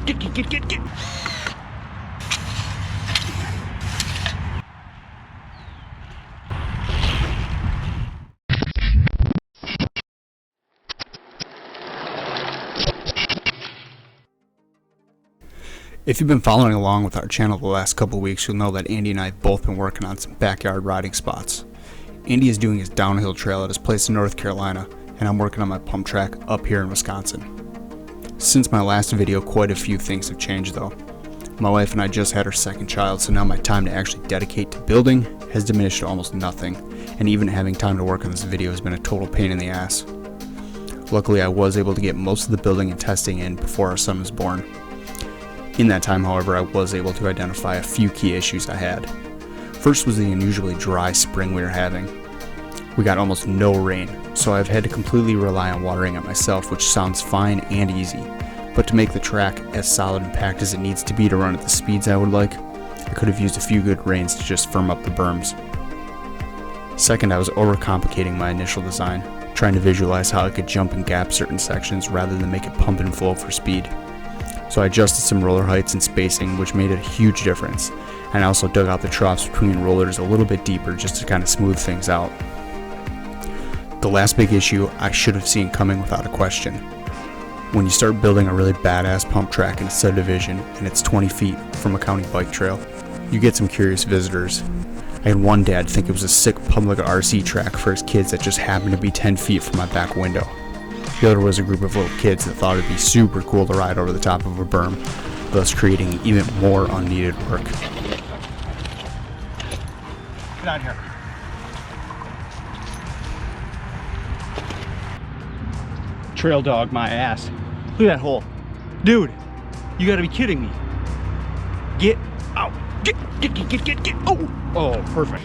Get. If you've been following along with our channel the last couple weeks, you'll know that Andy and I have both been working on some backyard riding spots. Andy is doing his downhill trail at his place in North Carolina, and I'm working on my pump track up here in Wisconsin. Since my last video, quite a few things have changed though. My wife and I just had our second child, so now my time to actually dedicate to building has diminished to almost nothing, and even having time to work on this video has been a total pain in the ass. Luckily, I was able to get most of the building and testing in before our son was born. In that time, however, I was able to identify a few key issues I had. First was the unusually dry spring we were having. We got almost no rain, so I've had to completely rely on watering it myself, which sounds fine and easy. But to make the track as solid and packed as it needs to be to run at the speeds I would like, I could have used a few good rains to just firm up the berms. Second, I was overcomplicating my initial design, trying to visualize how I could jump and gap certain sections rather than make it pump and flow for speed. So I adjusted some roller heights and spacing, which made a huge difference, and I also dug out the troughs between rollers a little bit deeper just to kind of smooth things out. The last big issue I should have seen coming without a question. When you start building a really badass pump track in a subdivision and it's 20 feet from a county bike trail, you get some curious visitors. I had one dad think it was a sick public RC track for his kids that just happened to be 10 feet from my back window. The other was a group of little kids that thought it'd be super cool to ride over the top of a berm, thus creating even more unneeded work. Get out here. Trail dog my ass. Look at that hole. Dude, you gotta be kidding me. Get out. Get. Oh, perfect.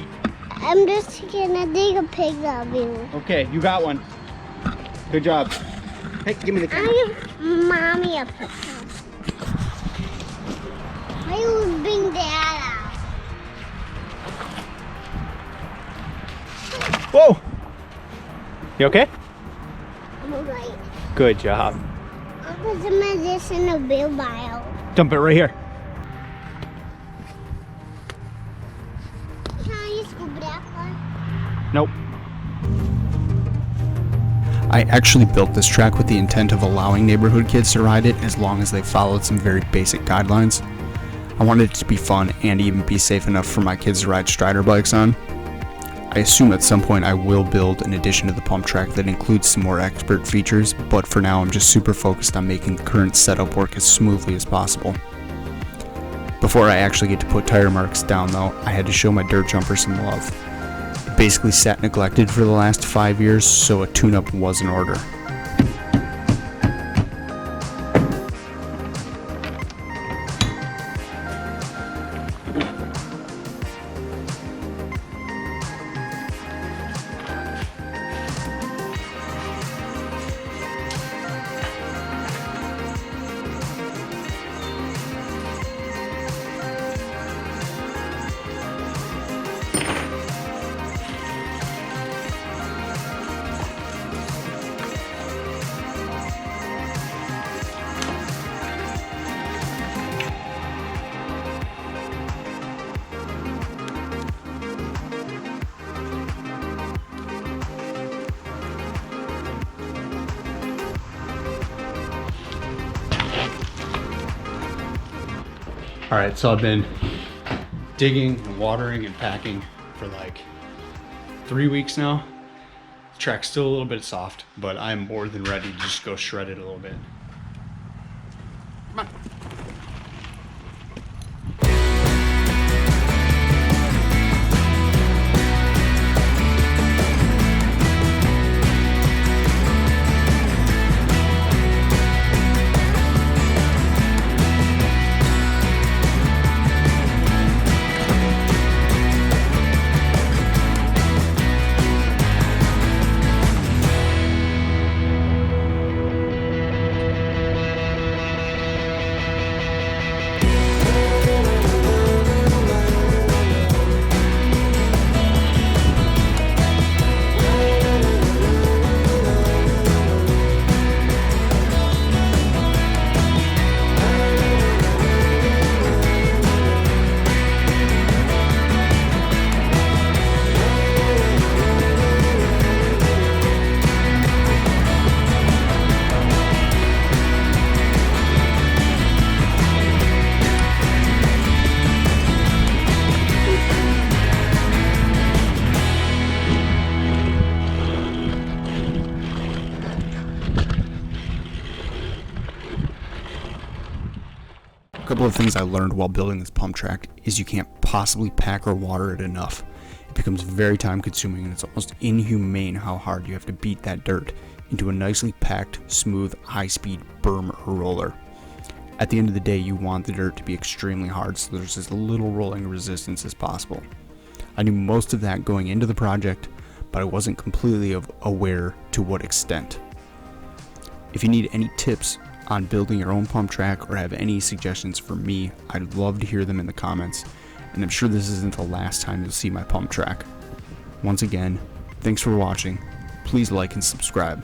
I'm just gonna dig a pig of you. Okay, you got one. Good job. Hey, give me the camera. I give mommy a picture. I will bring dad out. Whoa! You okay? I'm alright. Good job. I'll put some of this in a wheelbarrow. Dump it right here. Can I just go back one? Nope. I actually built this track with the intent of allowing neighborhood kids to ride it as long as they followed some very basic guidelines. I wanted it to be fun and even be safe enough for my kids to ride Strider bikes on. I assume at some point I will build an addition to the pump track that includes some more expert features, but for now I'm just super focused on making the current setup work as smoothly as possible. Before I actually get to put tire marks down though, I had to show my dirt jumper some love. It basically sat neglected for the last 5 years, so a tune-up was in order. All right, so I've been digging and watering and packing for like 3 weeks now. The track's still a little bit soft, but I'm more than ready to just go shred it a little bit. Come on. couple of things I learned while building this pump track is you can't possibly pack or water it enough. It becomes very time consuming and it's almost inhumane how hard you have to beat that dirt into a nicely packed, smooth, high-speed berm or roller. At the end of the day, you want the dirt to be extremely hard so there's as little rolling resistance as possible. I knew most of that going into the project, but I wasn't completely aware to what extent. If you need any tips on building your own pump track or have any suggestions for me, I'd love to hear them in the comments, and I'm sure this isn't the last time you'll see my pump track. Once again, thanks for watching. Please like and subscribe.